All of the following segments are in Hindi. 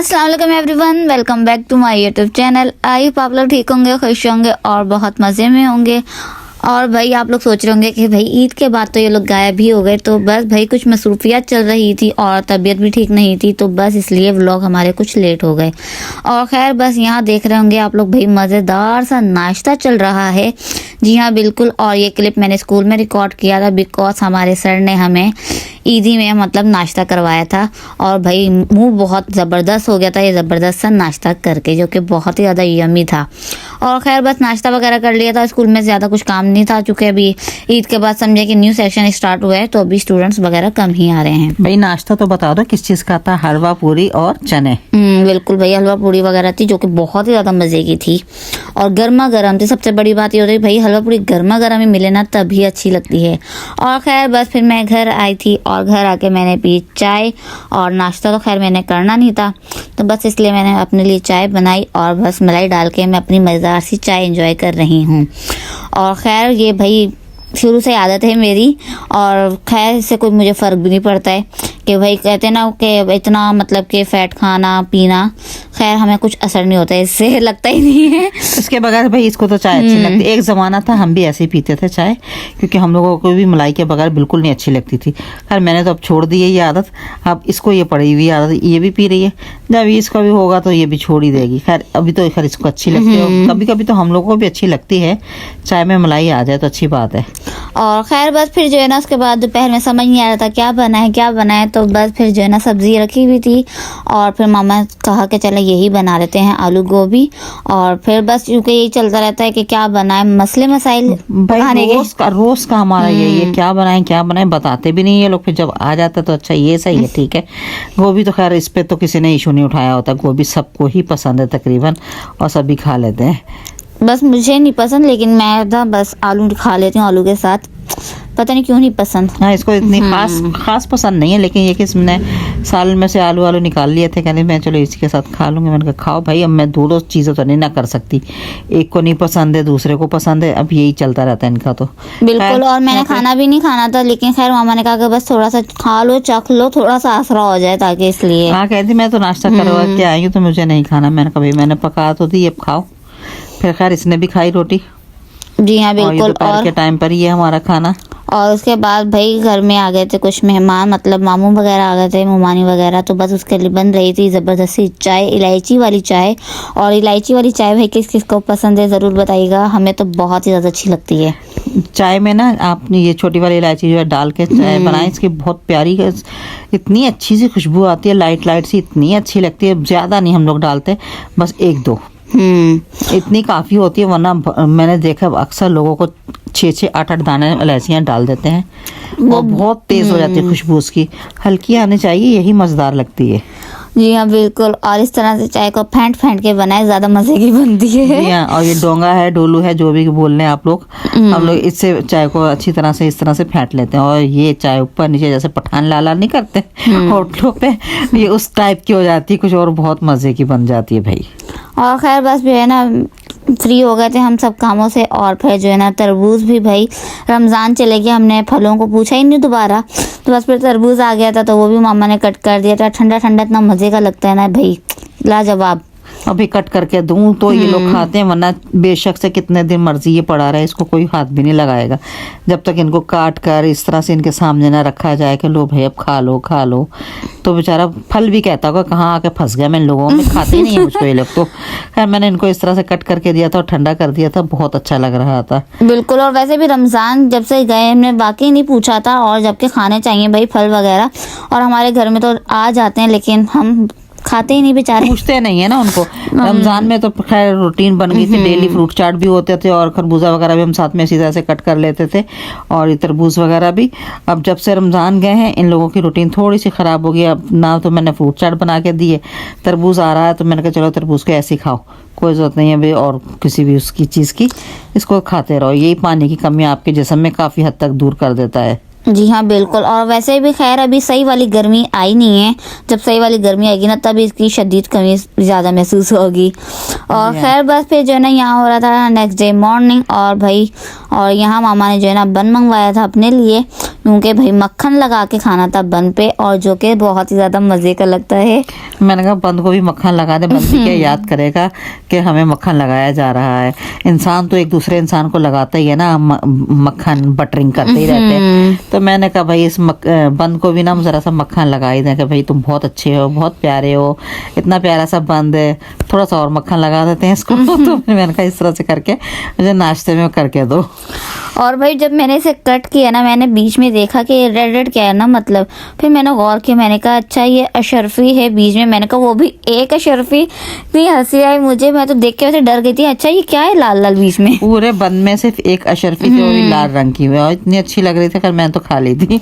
अस्सलाम वालेकुम everyone, welcome back to my YouTube channel. I hope आप लोग ठीक होंगे, खुश होंगे और बहुत मज़े में होंगे। और भाई आप लोग सोच रहे होंगे कि भाई ईद के बाद तो ये लोग गायब भी हो गए, तो बस भाई कुछ मसरूफियात चल रही थी और तबीयत भी ठीक नहीं थी, तो बस इसलिए व्लॉग हमारे कुछ लेट हो गए। और खैर बस यहाँ देख रहे होंगे आप लोग, भाई मज़ेदार सा नाश्ता चल रहा है। जी हाँ बिल्कुल। और ये क्लिप मैंने स्कूल में रिकॉर्ड किया था बिकॉज हमारे सर ने हमें ईदी में मतलब नाश्ता करवाया था। और भाई मुंह बहुत ज़बरदस्त हो गया था ये ज़बरदस्त सा नाश्ता करके, जो कि बहुत ही ज़्यादा यमी था। और खैर बस नाश्ता वगैरह कर लिया था, स्कूल में ज़्यादा कुछ काम नहीं था, चूँकि अभी ईद के बाद समझे कि न्यू सेक्शन स्टार्ट हुआ है, तो अभी स्टूडेंट्स वगैरह कम ही आ रहे हैं। भाई नाश्ता तो बता दो किस चीज़ का था। हलवा पूरी और चने। बिल्कुल भाई, हलवा पूरी वगैरह थी जो कि बहुत ही ज़्यादा मज़े की थी और गर्मा गर्म थी। सबसे बड़ी बात ये होती है भाई, हलवा पूरी गर्मा गर्म ही मिले ना तभी अच्छी लगती है। और खैर बस फिर मैं घर आई थी और घर आके मैंने पी चाय। और नाश्ता तो खैर मैंने करना नहीं था, तो बस इसलिए मैंने अपने लिए चाय बनाई और बस मलाई डाल के मैं अपनी मज़ेदार सी चाय एंजॉय कर रही हूँ। और खैर ये भाई शुरू से आदत है मेरी, और खैर इससे कोई मुझे फ़र्क भी नहीं पड़ता है कि भाई कहते हैं ना कि इतना मतलब कि फ़ैट खाना पीना, खैर हमें कुछ असर नहीं होता है, इससे लगता ही नहीं है। इसके बगैर भाई इसको तो चाय अच्छी लगती है। एक ज़माना था हम भी ऐसे ही पीते थे चाय, क्योंकि हम लोगों को भी मलाई के बगैर बिल्कुल नहीं अच्छी लगती थी। खैर मैंने तो अब छोड़ दी है ये आदत। अब इसको ये पड़ी हुई आदत, ये भी पी रही है। जब इसका भी होगा तो ये भी छोड़ ही देगी। खैर अभी तो खैर इसको अच्छी लगती है, कभी कभी तो हम लोगों को भी अच्छी लगती है। चाय में मलाई आ जाए तो अच्छी बात है। और खैर बस फिर जो है ना उसके बाद दोपहर में समझ नहीं आ रहा था क्या बनाए, तो बस फिर जो है ना सब्जी रखी हुई थी और फिर मामा कहा कि चलो यही बना लेते हैं, आलू गोभी। और फिर बस क्योंकि यही चलता रहता है कि क्या बनाए, मसले मसाइल भाई रोज का हमारा यही है, क्या बनाए बताते भी नहीं ये लोग। फिर जब आ जाता तो अच्छा ये सही है ठीक है। गोभी तो खैर इस पे तो किसी ने इशू नहीं उठाया होता, गोभी सबको ही पसंद है तकरीबन और सभी खा लेते हैं। बस मुझे नहीं पसंद, लेकिन मैं था बस आलू खा लेती हूँ आलू के साथ, पता नहीं क्यों नहीं पसंद। हाँ इसको इतनी खास पसंद नहीं है, लेकिन ये कि इसने सालन में से आलू निकाल लिए थे, कहने मैं चलो इसी के साथ खा लूंगी। मैंने कहा खाओ भाई, अब मैं दो चीज़ें तो नहीं ना कर सकती, एक को नहीं पसंद है दूसरे को पसंद है, अब यही चलता रहता है इनका तो बिल्कुल। और मैंने खाना भी नहीं खाना था, लेकिन खैर मामा ने कहा कि बस थोड़ा सा खा लो, चख लो, थोड़ा सा आसरा हो जाए, ताकि इसलिए। हाँ कहती मैं तो नाश्ता करवा के आई हूँ तो मुझे नहीं खाना। मैंने कहा भाई मैंने पका तो दी, अब खाओ। फिर खैर इसने भी खाई रोटी। जी हाँ बिल्कुल। और के टाइम पर ही है हमारा खाना। और उसके बाद भाई घर में आ गए थे कुछ मेहमान, मतलब मामू वगैरह आ गए थे, मुमानी वगैरह, तो बस उसके लिए बन रही थी ज़बरदस्ती चाय, इलायची वाली चाय। और इलायची वाली चाय भाई किस किस को पसंद है ज़रूर बताइएगा, हमें तो बहुत ही ज़्यादा अच्छी लगती है। चाय में ना आपने ये छोटी वाली इलायची जो है डाल के चाय बनाए, इसकी बहुत प्यारी इतनी अच्छी सी खुशबू आती है, लाइट सी, इतनी अच्छी लगती है। ज़्यादा नहीं हम लोग डालते, बस 1-2 इतनी काफ़ी होती है, वरना मैंने देखा अक्सर लोगों को 6-6, 8-8 दाने इलायचियाँ डाल देते हैं, वो बहुत तेज़ हो जाती है खुशबू उसकी। हल्की आनी चाहिए, यही मज़ेदार लगती है। जी हाँ बिल्कुल। और इस तरह से चाय को फेंट के बनाए, ज़्यादा मज़े की बनती है। जी हाँ। और ये डोंगा है, डोलू है, जो भी बोल रहे हैं आप लोग, हम लोग इससे चाय को अच्छी तरह से इस तरह से फेंट लेते हैं। और ये चाय ऊपर नीचे जैसे पठान लाला नहीं करते होठों पे, ये उस टाइप की हो जाती है कुछ, और बहुत मज़े की बन जाती है भाई। और खैर बस जो है ना फ्री हो गए थे हम सब कामों से, और फिर जो है ना तरबूज भी, भाई रमज़ान चले गया, हमने फलों को पूछा ही नहीं दोबारा, तो बस फिर तरबूज आ गया था, तो वो भी मामा ने कट कर दिया था। ठंडा ठंडा इतना मज़े का लगता है ना भाई, लाजवाब। अभी कट करके दूं तो ये लोग खाते हैं, वरना बेशक से कितने दिन मर्जी ये पड़ा रहे, इसको कोई हाथ भी नहीं लगाएगा जब तक इनको काट कर इस तरह से इनके सामने ना रखा जाए कि लो भाई अब खा लो। तो बेचारा फल भी कहता होगा कहाँ आके फंस गया, मैं लोगों में खाते ही नहीं है मुझको ये लोग। तो खैर मैंने इनको इस तरह से कट करके दिया था और ठंडा कर दिया था, बहुत अच्छा लग रहा था बिल्कुल। और वैसे भी रमज़ान जब से गए हमने वाकई नहीं पूछा था, और जबकि खाने चाहिए भाई फल वगैरह, और हमारे घर में तो आ जाते हैं, लेकिन हम खाते ही नहीं बेचारे, पूछते नहीं है ना उनको। रमजान में तो खैर रूटीन बन गई थी, डेली फ्रूट चाट भी होते थे और खरबूजा वगैरह भी हम साथ में इसी तरह से कट कर लेते थे, और ये तरबूज वगैरह भी। अब जब से रमजान गए हैं इन लोगों की रूटीन थोड़ी सी ख़राब हो गई। अब ना तो मैंने फ्रूट चाट बना के दी है, तरबूज आ रहा है तो मैंने कहा चलो तरबूज को ऐसे ही खाओ, कोई ज़रूरत नहीं है भाई और किसी भी उसकी चीज़ की, इसको खाते रहो। यही पानी की कमी आपके जिस्म में काफ़ी हद तक दूर कर देता है। जी हाँ बिल्कुल। और वैसे भी खैर अभी सही वाली गर्मी आई नहीं है, जब सही वाली गर्मी आएगी ना तब इसकी शदीद कमी ज़्यादा महसूस होगी। और खैर बस फिर जो है ना यहाँ हो रहा था नेक्स्ट डे मॉर्निंग, और भाई और यहाँ मामा ने जो है ना बन मंगवाया था अपने लिए, क्योंकि भाई मक्खन लगा के खाना था बन पे, और जो कि बहुत ही ज़्यादा मज़े का लगता है। मैंने कहा बंद को भी मक्खन लगा दे, बंद भी क्या याद करेगा कि हमें मक्खन लगाया जा रहा है। इंसान तो एक दूसरे इंसान को लगाता ही है ना, मक्खन बटरिंग करते ही रहते हैं। तो मैंने कहा भाई इस बंद को भी ना जरा सा मक्खन लगा ही दें कि भाई तुम बहुत अच्छे हो, बहुत प्यारे हो, इतना प्यारा सा बंद है, थोड़ा सा और मक्खन लगा देते हैं इसको। तो मैंने कहा इस तरह से करके मुझे नाश्ते में करके दो। और भाई जब मैंने इसे कट किया ना, मैंने बीच में देखा कि रेड रेड क्या है ना, मतलब फिर मैंने गौर किया, मैंने कहा अच्छा ये अशरफी है बीच में, मैंने कहा वो भी एक अशरफी। इतनी हंसी आई मुझे, मैं तो देख के वैसे डर गई थी, अच्छा ये क्या है लाल लाल बीच में। पूरे बंद में सिर्फ एक अशरफी थी, वो भी लाल रंग की, और इतनी अच्छी लग रही थी, खैर मैंने तो खा ली थी।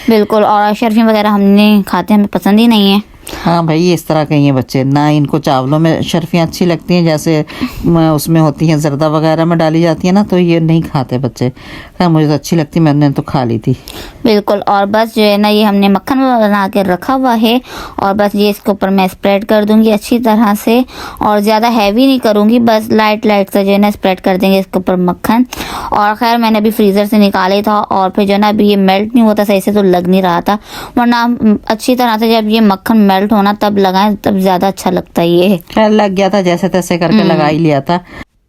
बिल्कुल। और अशरफी वगैरह हमने खाते, हमें पसंद ही नहीं है। हाँ भाई ये इस तरह के ही हैं बच्चे, ना इनको चावलों में शर्फियाँ अच्छी लगती हैं जैसे उसमें होती हैं जर्दा वगैरह में डाली जाती है ना, तो ये नहीं खाते बच्चे। खैर मुझे तो अच्छी लगती, मैंने तो खा ली थी। बिल्कुल। और बस जो है ना ये हमने मक्खन बना के रखा हुआ है, और बस ये इसके ऊपर मैं स्प्रेड कर दूंगी अच्छी तरह से, और ज़्यादा हैवी नहीं करूँगी, बस लाइट लाइट से जो है ना स्प्रेड कर देंगे इसके ऊपर मक्खन। और खैर मैंने अभी फ्रीज़र से निकाले था, और फिर जो है ना अभी ये मेल्ट नहीं होता सही से, तो लग नहीं रहा था, वरना अच्छी तरह से जब ये मक्खन मेल्ट होना तब लगाएं, तब ज़्यादा अच्छा लगता है ये। खैर लग गया था, जैसे तैसे करके लगा ही लिया था।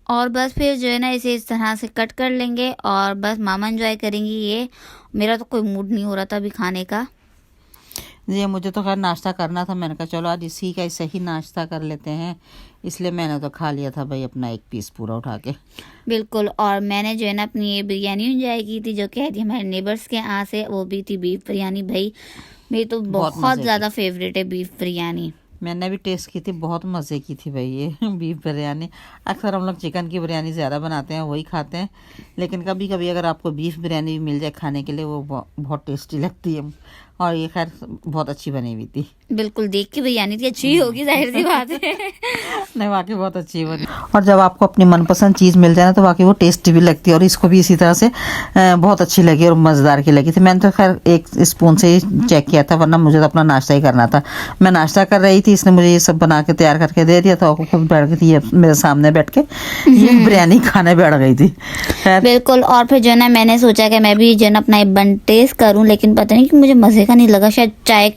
और बस फिर जो है ना इसे इस तरह से कट कर लेंगे, और बस मामा एंजॉय करेंगी ये। मेरा तो कोई मूड नहीं हो रहा था अभी खाने का। जी मुझे तो खैर नाश्ता करना था, मैंने कहा चलो आज इसी का ऐसे ही नाश्ता कर लेते हैं, इसलिए मैंने तो खा लिया था भाई अपना एक पीस पूरा उठा के। बिल्कुल। और मैंने जो है ना अपनी ये बिरयानी एंजॉय की थी, जो कि है हमारे नेबर्स के यहाँ से, वो भी थी बीफ बिरयानी। भाई मेरी तो बहुत ज़्यादा फेवरेट है बीफ बिरयानी। मैंने भी टेस्ट की थी, बहुत मज़े की थी भाई ये बीफ बिरयानी। अक्सर हम लोग चिकन की बिरयानी ज़्यादा बनाते हैं, वही खाते हैं, लेकिन कभी कभी अगर आपको बीफ बिरयानी भी मिल जाए खाने के लिए, वो बहुत टेस्टी लगती है, और ये खैर बहुत अच्छी बनी हुई थी। बिल्कुल, देख के बिरयानी थी अच्छी होगी, जाहिर सी बात है। नहीं वाकई बहुत अच्छी बनी। और जब आपको अपनी मनपसंद चीज़ मिल जाए ना तो वाकई वो टेस्टी भी लगती है, और इसको भी इसी तरह से बहुत अच्छी लगी और मज़ेदार की लगी थी। मैंने तो खैर एक स्पून से ही चेक किया था, वरना मुझे तो अपना नाश्ता ही करना था। मैं नाश्ता कर रही थी, इसने मुझे ये सब बना के तैयार करके दे दिया था, और खुद बैठ गई थी मेरे सामने बैठ के ये बिरयानी खाने बैठ गई थी। बिल्कुल। और फिर जो है ना मैंने सोचा कि मैं भी जो है ना अपना बन टेस्ट करूं, लेकिन पता नहीं कि मुझे मज़े का नहीं लगा। शायद चाय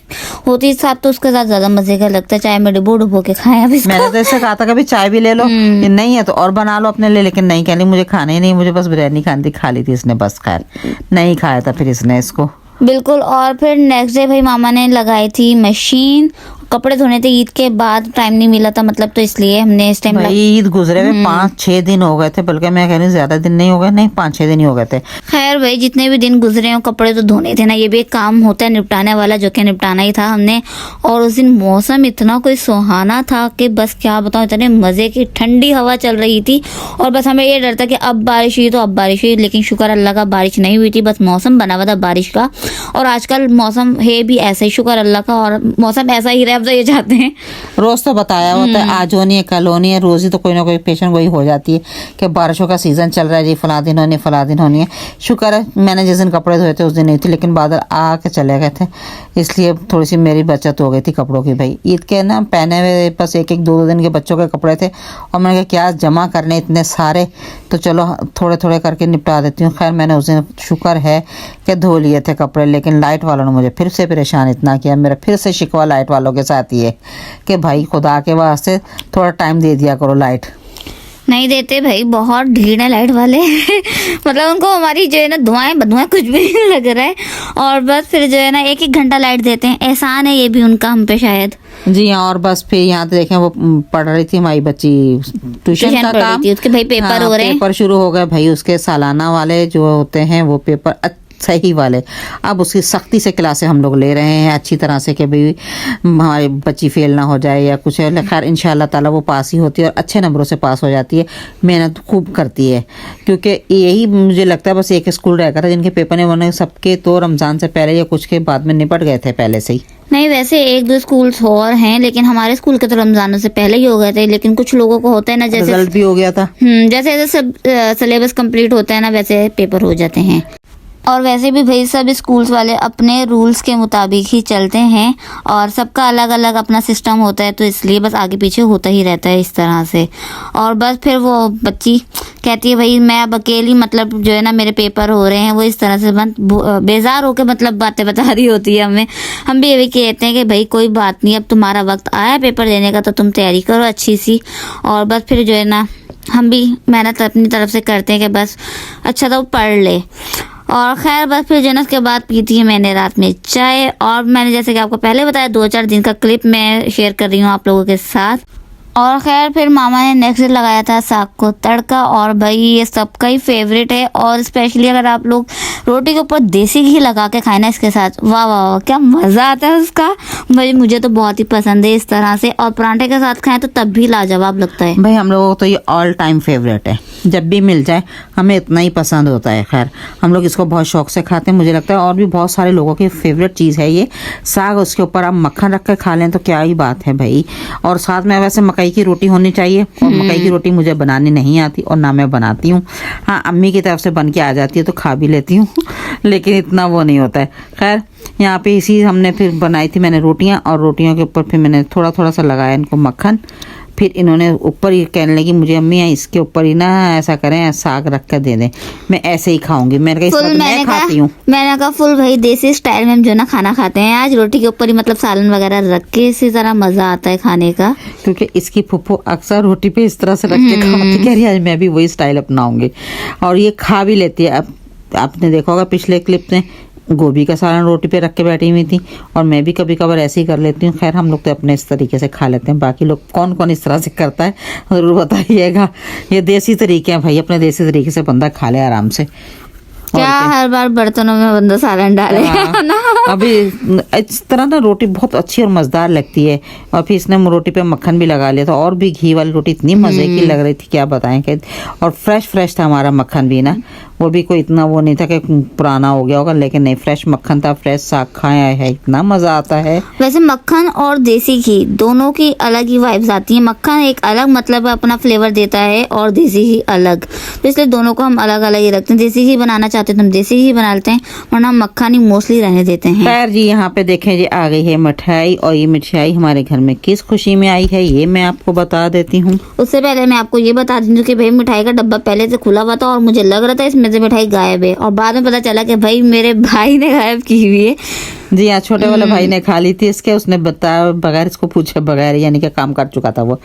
होती साथ तो उसके साथ ज़्यादा मज़े का लगता है, चाय में डुबो डुबो के खाया। मैंने तो इससे कहा था कभी चाय भी ले लो, ये नहीं है तो और बना लो अपने लिए, लेकिन नहीं, कहनी मुझे खाने ही नहीं, मुझे बस बिरयानी खानी थी, खा ली थी इसने बस। खैर नहीं खाया था फिर इसने इसको। बिल्कुल। और फिर नेक्स्ट डे भाई मामा ने लगाई थी मशीन, कपड़े धोने थे, ईद के बाद टाइम नहीं मिला था मतलब, तो इसलिए हमने इस टाइम ईद गुजरे हुए 5-6 दिन हो गए थे, बल्कि मैं कह रही हूँ ज्यादा दिन नहीं हो गए, नहीं 5-6 दिन ही हो गए थे। खैर भाई जितने भी दिन गुजरे हो, कपड़े तो धोने थे ना, ये भी एक काम होता है निपटाने वाला, जो कि निपटाना ही था हमने। और उस दिन मौसम इतना कोई सुहाना था कि बस क्या बताऊं, इतने मजे की ठंडी हवा चल रही थी, और बस हमें ये डर था कि अब बारिश हुई तो अब बारिश हुई, लेकिन शुक्र अल्लाह का बारिश नहीं हुई थी, बस मौसम बना हुआ था बारिश का। और आजकल मौसम है भी ऐसा ही, शुक्र अल्लाह का, और मौसम ऐसा ही रहे, अब तो ये चाहते हैं। रोज तो बताया होता है आज होनी है कल होनी है, रोज ही तो कोई ना कोई पेशेंट वही हो जाती है कि बारिशों का सीजन चल रहा है जी, फला दिन होनी फला दिन होनी है। शुक्र है मैंने जिस दिन कपड़े धोए थे उस दिन नहीं थी, लेकिन बादल आके चले गए थे, इसलिए थोड़ी सी मेरी बचत हो गई थी कपड़ों की। भाई ईद के ना पहने हुए बस 1-2 दिन के बच्चों के कपड़े थे, और मैंने कहा क्या जमा करने इतने सारे, तो चलो थोड़े थोड़े करके निपटा देती हूँ। खैर मैंने उस दिन शुक्र है कि धो लिए थे कपड़े, लेकिन लाइट वालों ने मुझे फिर से परेशान इतना किया। मेरा फिर से शिकवा लाइट वालों के साथ ही है कि भाई खुदा के वास्ते थोड़ा टाइम दे दिया करो। लाइट नहीं देते भाई, बहुत ढीठ है लाइट वाले। मतलब उनको हमारी जो है ना धुआं कुछ भी नहीं लग रहा है, और बस फिर जो है ना 1-1 घंटा लाइट देते हैं। एहसान है ये भी उनका हम पे शायद। जी हाँ। और बस फिर यहाँ तो देखें वो पढ़ रही थी हमारी बच्ची ट्यूशन का काम, उसके भाई पेपर हो रहे हैं, पेपर शुरू हो गए भाई उसके सालाना वाले जो होते हैं वो पेपर सही वाले। अब उसकी सख्ती से क्लासें हम लोग ले रहे हैं अच्छी तरह से कि भाई हमारी बच्ची फेल ना हो जाए या कुछ है। खैर इंशाल्लाह ताला वो पास ही होती है और अच्छे नंबरों से पास हो जाती है, मेहनत खूब करती है, क्योंकि यही मुझे लगता है बस एक स्कूल रह गया था जिनके पेपर ने उन्होंने सबके तो रमज़ान से पहले या कुछ के बाद में निपट गए थे पहले से ही। नहीं वैसे 1-2 स्कूल्स और हैं, लेकिन हमारे स्कूल के तो रमजान से पहले ही हो गए थे, लेकिन कुछ लोगों को होता है ना जैसे रिजल्ट भी हो गया था, जैसे जैसे सब सिलेबस कंप्लीट होता है ना वैसे पेपर हो जाते हैं। और वैसे भी भाई सब स्कूल्स वाले अपने रूल्स के मुताबिक ही चलते हैं और सबका अलग अलग अपना सिस्टम होता है, तो इसलिए बस आगे पीछे होता ही रहता है इस तरह से। और बस फिर वो बच्ची कहती है भाई मैं अब अकेली, मतलब जो है ना मेरे पेपर हो रहे हैं, वो इस तरह से बेजार होकर मतलब बातें बता रही होती है हमें। हम भी यही कहते हैं कि भाई कोई बात नहीं, अब तुम्हारा वक्त आया पेपर देने का तो तुम तैयारी करो अच्छी सी। और बस फिर जो है ना हम भी मेहनत अपनी तरफ से करते हैं कि बस अच्छा तो पढ़ ले। और खैर बस फिर जनस के बाद पी थी मैंने रात में चाय, और मैंने जैसे कि आपको पहले बताया 2-4 दिन का क्लिप मैं शेयर कर रही हूँ आप लोगों के साथ। और खैर फिर मामा ने नेक्स्ट लगाया था साग को तड़का, और भाई ये सबका ही फेवरेट है। और स्पेशली अगर आप लोग रोटी के ऊपर देसी घी लगा के खाए ना इसके साथ, वाह वाह वाह क्या मज़ा आता है उसका। भाई मुझे तो बहुत ही पसंद है इस तरह से, और पराठे के साथ खाएं तो तब भी लाजवाब लगता है। भाई हम लोगों को तो ये ऑल टाइम फेवरेट है, जब भी मिल जाए हमें इतना ही पसंद होता है। खैर हम लोग इसको बहुत शौक से खाते हैं, मुझे लगता है और भी बहुत सारे लोगों की फेवरेट चीज़ है ये साग। उसके ऊपर आप मक्खन रख कर खा लें तो क्या ही बात है भाई। और साथ में वैसे मकई की रोटी होनी चाहिए, और मकई की रोटी मुझे बनानी नहीं आती और ना मैं बनाती हूँ। हाँ अम्मी की तरफ से बन के आ जाती है तो खा भी लेती हूँ लेकिन इतना वो नहीं होता है। खैर यहाँ पे इसी हमने फिर बनाई थी मैंने रोटियाँ, और रोटियों के ऊपर फिर मैंने थोड़ा थोड़ा सा लगाया इनको मक्खन। फिर इन्होंने ऊपर ही कहने लगी मुझे अम्मी इसके ऊपर ही ना ऐसा करें साग रख कर दे दें, मैं ऐसे ही खाऊंगी। मैंने कहा मैं खाती हूँ। मैंने कहा फुल भाई देसी स्टाइल में जो ना खाना खाते हैं आज, रोटी के ऊपर ही मतलब सालन वगैरह रख के, इसी तरह मजा आता है खाने का। क्योंकि इसकी फुफ्फो अक्सर रोटी पे इस तरह से रख के खाती, कह रही आज मैं भी वही स्टाइल अपनाऊंगी। और ये खा भी लेती है। अब आपने देखा होगा पिछले क्लिप में गोभी का सालन रोटी पे रख के बैठी हुई थी, और मैं भी कभी कभार ऐसे ही कर लेती हूँ। खैर हम लोग तो अपने इस तरीके से खा लेते हैं, बाकी लोग कौन कौन इस तरह से करता है ज़रूर बताइएगा। ये देसी तरीके हैं भाई, अपने देसी तरीके से बंदा खा ले आराम से। क्या हर बार बर्तनों में बंदा सालन डालेगा ना। अभी इस तरह ना रोटी बहुत अच्छी और मज़ेदार लगती है। और फिर इसने रोटी पे मक्खन भी लगा लिया था, और भी घी वाली रोटी इतनी मज़े की लग रही थी क्या बताएं। और फ्रेश था हमारा मक्खन भी ना, वो भी कोई इतना वो नहीं था कि पुराना हो गया होगा, लेकिन नहीं फ्रेश मक्खन था, फ्रेश साग खाया है, इतना मज़ा आता है। वैसे मक्खन और देसी घी दोनों की अलग ही वाइब्स आती है। मक्खन एक अलग मतलब अपना फ्लेवर देता है और देसी घी अलग, तो इसलिए दोनों को हम अलग अलग ही रखते हैं। देसी घी बनाना चाहते हैं तो हम देसी घी बना लेते हैं, वरना हम मक्खन ही मोस्टली रहने देते हैं। खैर जी यहाँ पे देखें जी आ गई है मिठाई, और ये मिठाई हमारे घर में किस खुशी में आई है ये मैं आपको बता देती हूँ। उससे पहले मैं आपको ये बता दूं कि भाई मिठाई का डब्बा पहले से खुला हुआ था और मुझे लग रहा था इसमें से मिठाई गायब है, और बाद में पता चला कि भाई मेरे भाई ने गायब की हुई है। जी हाँ छोटे वाले भाई ने खा ली थी इसके, उसने बताया बगैर इसको पूछे बगैर, यानी कि काम कर चुका था वो।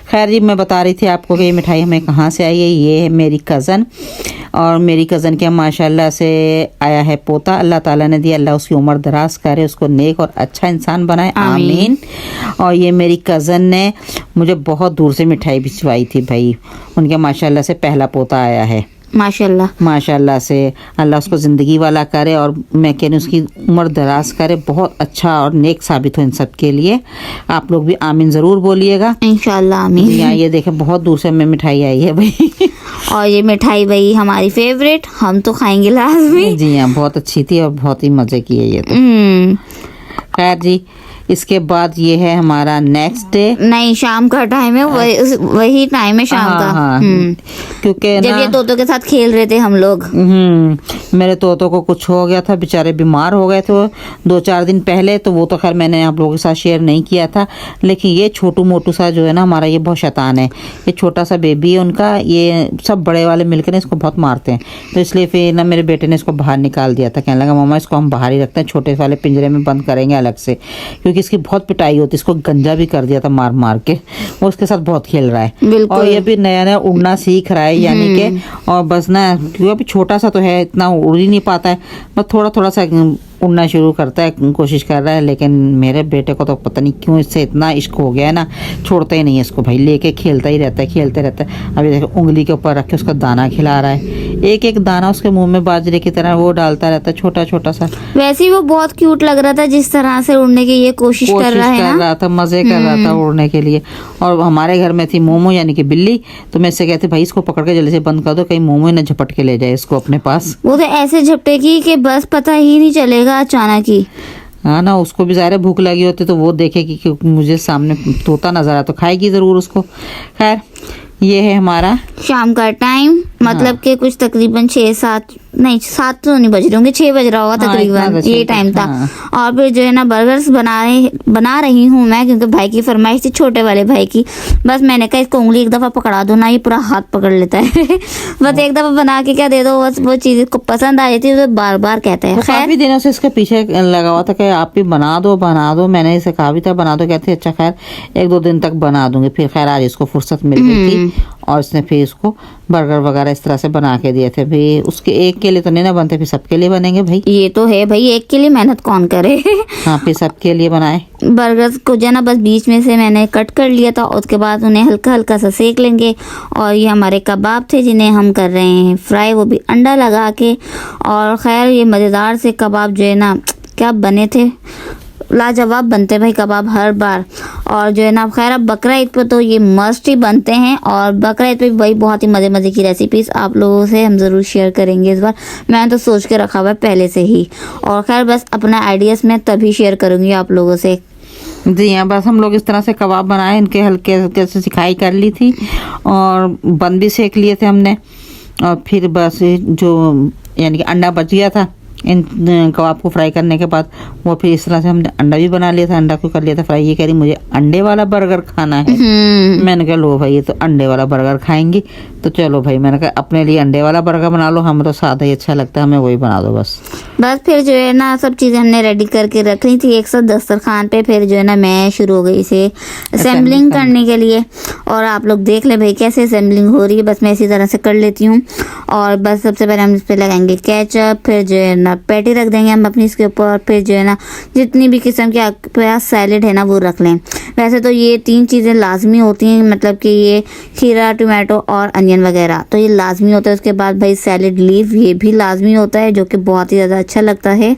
खैर जी मैं बता रही थी आपको कि ये मिठाई हमें कहाँ से आई है। ये है मेरी कज़न, और मेरी कज़न के माशाल्लाह से आया है पोता, अल्लाह ताला ने दिया, अल्लाह उसकी उम्र दराज करे, उसको नेक और अच्छा इंसान बनाए, आमीन। और ये मेरी कज़न ने मुझे बहुत दूर से मिठाई भिजवाई थी भाई, उनके माशाल्लाह से पहला पोता आया है। माशाल्लाह से अल्लाह उसको ज़िंदगी वाला करे, और मैं कह रही उसकी उम्र दराज करे, बहुत अच्छा और नेक साबित हो इन सब के लिए। आप लोग भी आमीन ज़रूर बोलिएगा इंशाल्लाह आमीन। ये देखें बहुत दूर से हमें मिठाई आई है भाई और ये मिठाई भाई हमारी फेवरेट, हम तो खाएंगे लाजमी। जी हाँ बहुत अच्छी थी और बहुत ही मज़े की है ये तो। खैर जी इसके बाद ये है हमारा नेक्स्ट डे, नहीं शाम का टाइम है, वही टाइम है शाम का। हाँ, क्योंकि जब ये तोतों के साथ खेल रहे थे हम लोग। मेरे तोतों को कुछ हो गया था, बेचारे बीमार हो गए थे 2-4 दिन पहले, तो वो तो खैर मैंने आप लोगों के साथ शेयर नहीं किया था। लेकिन ये छोटू मोटू सा जो है ना हमारा, ये बहुत शैतान है। ये छोटा सा बेबी है उनका, ये सब बड़े वाले मिलकर इसको बहुत मारते हैं, तो इसलिए फिर ना मेरे बेटे ने इसको बाहर निकाल दिया था। कहने लगा मम्मा इसको हम बाहर ही रखते हैं, छोटे वाले पिंजरे में बंद करेंगे अलग से, क्योंकि इसकी बहुत पिटाई होती है। इसको गंजा भी कर दिया था मार मार के, वो उसके साथ बहुत खेल रहा है। और ये भी नया नया उड़ना सीख रहा है, यानी कि और बस ना क्योंकि अभी छोटा सा तो है, इतना उड़ ही नहीं पाता है, बस थोड़ा थोड़ा सा उड़ना शुरू करता है, कोशिश कर रहा है। लेकिन मेरे बेटे को तो पता नहीं क्यों इससे इतना इश्क हो गया है ना, छोड़ता ही नहीं है इसको भाई, लेके खेलता ही रहता है, खेलते रहता है। अभी देखो उंगली के ऊपर रख के उसका दाना खिला रहा है, एक एक दाना उसके मुंह में बाजरे की तरह वो डालता रहता है, छोटा छोटा सा। वैसे ही वो बहुत क्यूट लग रहा था जिस तरह से उड़ने की ये कोशिश कर रहा था, मजे कर रहा था उड़ने के लिए। और हमारे घर में थी मोमो यानी कि बिल्ली, तो मैं इससे कहती भाई इसको पकड़ के जल्दी से बंद कर दो, कहीं मोमो न झपट के ले जाए इसको अपने पास। वो तो ऐसे झपटेगी कि बस पता ही नहीं चलेगा अचानक ही। हाँ ना, उसको भी ज़ाहिर भूख लगी होती तो वो देखेगी कि मुझे सामने तोता नजर आ तो खाएगी ज़रूर उसको। खैर ये है हमारा शाम का टाइम, मतलब कि कुछ तकरीबन 7 तो नहीं बज रहे होंगे, 6 बज रहा होगा हाँ, तकरीबन, इतना तो ये छह टाइम बज- था। हाँ। और फिर जो है ना बर्गर्स बना रही हूँ मैं, क्योंकि भाई की फरमाइश थी, छोटे वाले भाई की। बस मैंने कहा इसको उंगली एक दफा पकड़ा दो ना, ये पूरा हाथ पकड़ लेता है बस एक दफा बना के क्या दे दो, बस वो चीज को पसंद आ जाती है तो बार बार कहता है। वो खैर काफी दिनों से इसके पीछे लगा हुआ था कि आप भी बना दो। मैंने इसे कहा भी था बना दो, कहते अच्छा खैर 1-2 दिन तक बना दूंगी। फिर खैर आज इसको फुर्सत मिल गई थी और इसने फिर इसको बर्गर वगैरह इस तरह से बना के दिए थे। भाई उसके एक के लिए तो नहीं ना बनते, फिर सबके लिए बनेंगे भाई। ये तो है भाई, एक के लिए मेहनत कौन करे हाँ, फिर सबके लिए बनाए। बर्गर्स को जो है ना बस बीच में से मैंने कट कर लिया था, उसके बाद उन्हें हल्का हल्का सा सेक लेंगे। और ये हमारे कबाब थे जिन्हें हम कर रहे हैं फ्राई, वो भी अंडा लगा के। और खैर ये मज़ेदार से कबाब जो है ना क्या बने थे, लाजवाब बनते भाई कबाब हर बार। और जो है ना खैर अब बकरा ईद पे तो ये मस्ट ही बनते हैं, और बकरा ईद पे भी भाई बहुत ही मज़े मज़े की रेसिपीज़ आप लोगों से हम ज़रूर शेयर करेंगे इस बार। मैंने तो सोच के रखा हुआ है पहले से ही, और खैर बस अपना आइडियाज़ मैं तभी शेयर करूँगी आप लोगों से। जी हाँ, बस हम लोग इस तरह से कबाब बनाए, इनके हल्के हल्के से सिखाई कर ली थी और बन भी सेक लिए थे हमने। और फिर बस जो यानी कि अंडा बच गया था इन कबाब को फ्राई करने के बाद, वो फिर इस तरह से हमने अंडा भी बना लिया था। अंडा को कर लिया था फ्राई। ये कह रही मुझे अंडे वाला बर्गर खाना है। मैंने कहा लो भाई ये तो अंडे वाला बर्गर खाएंगी, तो चलो भाई मैंने कहा अपने लिए अंडे वाला बर्गर बना लो, हमें तो सादा ही अच्छा लगता है, हमें वही बना दो बस। फिर जो है ना सब चीज़ें हमने रेडी करके रख ली थी एक साथ दस्तरखान पे। फिर जो है ना मैं शुरू हो गई इसे असेंबलिंग करने के लिए, और आप लोग देख ले भाई कैसे असेंबलिंग हो रही है। बस मैं इसी तरह से कर लेती हूँ। और बस सबसे पहले हम इस पर लगाएंगे केचप, फिर जो है ना पैटी रख देंगे हम अपनी इसके ऊपर। फिर जो है ना जितनी भी किस्म के आपके पास सैलेड है ना वो रख लें। वैसे तो ये 3 चीज़ें लाजमी होती हैं, मतलब कि ये खीरा, टमाटो और अनियन वगैरह तो ये लाजमी होता है। उसके बाद भाई सैलेड लीफ ये भी लाजमी होता है, जो कि बहुत ही ज़्यादा अच्छा लगता है।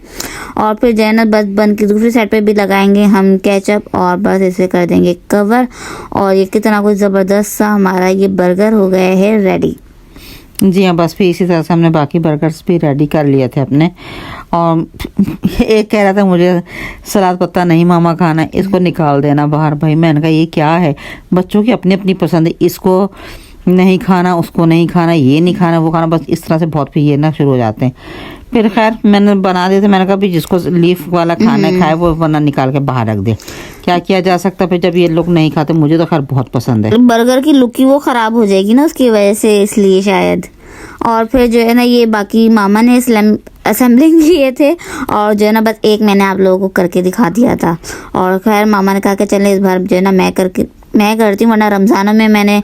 और फिर जो है ना बस बन की दूसरी साइड पे भी लगाएंगे हम केचप, और बस इसे कर देंगे कवर। और ये कितना कुछ ज़बरदस्त सा हमारा ये बर्गर हो गया है रेडी। जी हाँ, बस फिर इसी तरह से हमने बाकी बर्गर्स भी रेडी कर लिए थे अपने। और एक कह रहा था मुझे सलाद पत्ता नहीं मामा खाना है, इसको निकाल देना बाहर। भाई मैंने कहा ये क्या है, बच्चों की अपनी अपनी पसंद है, इसको नहीं खाना, उसको नहीं खाना, ये नहीं खाना, वो खाना, बस इस तरह से बहुत फिर ये ना शुरू हो जाते हैं। फिर खैर मैंने बना दिए थे। मैंने कहा भी जिसको लीफ वाला खाना खाए वो वरना निकाल के बाहर रख दे, क्या किया जा सकता। फिर जब ये लोग नहीं खाते, मुझे तो खैर बहुत पसंद है। बर्गर की लुक ही वो खराब हो जाएगी ना उसकी वजह से, इसलिए शायद। और फिर जो है ना ये बाकी मामा ने असेंबलिंग किए थे, और जो है ना बस एक मैंने आप लोगों को करके दिखा दिया था। और खैर मामा ने कहा कि चले इस बार जो है ना मैं करती हूँ, वरना रमज़ानों में मैंने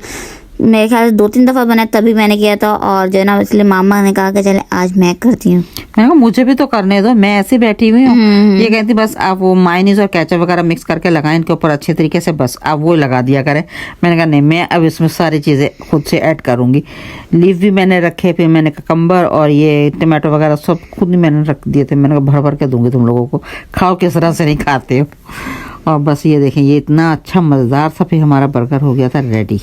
मेरे ख्याल से 2-3 दफ़ा बना तभी मैंने किया था। और जो है ना इसलिए मामा ने कहा कि चले आज मैं करती हूँ। मैंने कहा मुझे भी तो करने दो, मैं ऐसे बैठी हुई हूँ। ये कहती बस आप वो मायोनीज और केचप वगैरह मिक्स करके लगाएं इनके ऊपर अच्छे तरीके से, बस आप वो लगा दिया करें। मैंने कहा नहीं, मैं अब इसमें सारी चीज़ें खुद से ऐड करूँगी। लीफ भी मैंने रखे, फिर मैंने ककम्बर और ये टमाटो वगैरह सब खुद ही मैंने रख दिए थे। मैंने कहा भर भर के दूंगी तुम लोगों को, खाओ किस तरह से नहीं खाते हो। और बस ये देखें, ये इतना अच्छा मज़ेदार सा फिर हमारा बर्गर हो गया था रेडी।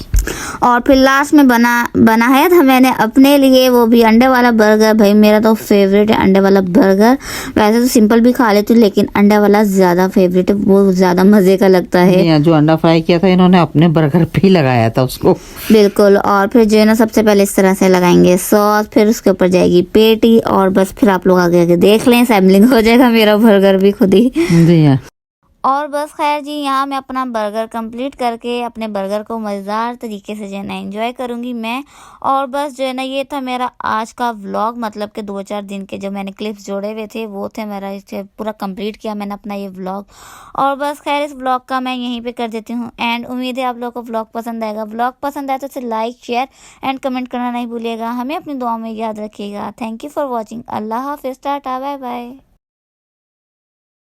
और फिर लास्ट में बनाया था मैंने अपने लिए वो भी अंडे वाला बर्गर। भाई मेरा तो फेवरेट है अंडे वाला बर्गर। वैसे तो सिंपल भी खा लेती हूँ, लेकिन अंडे वाला ज़्यादा फेवरेट है, वो ज़्यादा मज़े का लगता है। जो अंडा फ्राई किया था इन्होंने अपने बर्गर पे ही लगाया था उसको। बिल्कुल। और फिर जो है ना सबसे पहले इस तरह से लगाएंगे सॉस, फिर उसके ऊपर जाएगी पेटी, और बस फिर आप लोग आगे आगे देख लें, सैम्पलिंग हो जाएगा मेरा बर्गर भी खुद ही। जी हाँ। और बस खैर जी यहाँ मैं अपना बर्गर कंप्लीट करके अपने बर्गर को मज़ेदार तरीके से जो है ना एंजॉय करूँगी मैं। और बस जो है ना ये था मेरा आज का व्लॉग, मतलब कि 2-4 दिन के जो मैंने क्लिप्स जोड़े हुए थे वो थे मेरा, इसे पूरा कंप्लीट किया मैंने अपना ये व्लॉग। और बस खैर इस व्लॉग का मैं यहीं पे कर देती हूँ एंड। उम्मीद है आप लोगों को व्लॉग पसंद आएगा। व्लॉग पसंद आए तो इसे लाइक, शेयर एंड कमेंट करना नहीं भूलिएगा। हमें अपनी दुआ में याद रखिएगा। Thank you for watching. Allah हाफिज़, टाटा, बाय बाय।